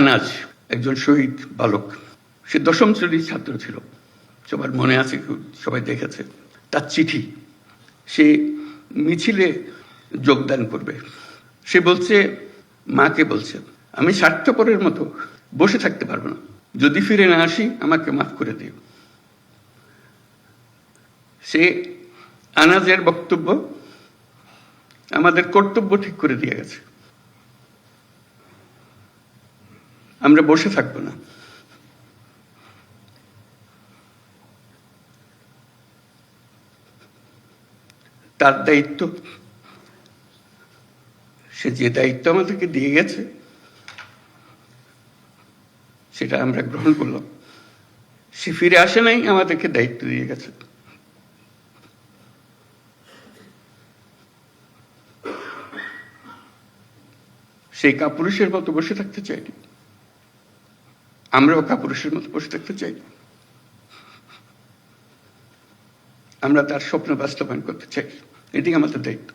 আনাজ একজন শহীদ বালক, সে 10ম শ্রেণীর ছাত্র ছিল, সবার মনে আছে, সবাই দেখেছে তার চিঠি। সে মিছিলে যোগদান করবে, সে বলছে, মাকে বলছে, আমি স্বার্থপরের মতো বসে থাকতে পারবো না, যদি ফিরে না আসি আমাকে মাফ করে দিও। সে আনাজের বক্তব্য আমাদের কর্তব্য ঠিক করে দিয়ে গেছে, আমরা বসে থাকবো না। তার দায়িত্ব, সে যে দায়িত্ব আমাদেরকে দিয়ে গেছে সেটা আমরা গ্রহণ করলাম। সে ফিরে আসে নাই, আমাদেরকে দায়িত্ব দিয়ে গেছে। সেই কাপুরুষের মতো বসে থাকতে চাইনি, আমরাও কাপুরুষের মতো বসে থাকতে চাই। আমরা তার স্বপ্ন বাস্তবায়ন করতে চাই, এটি আমাদের দায়িত্ব।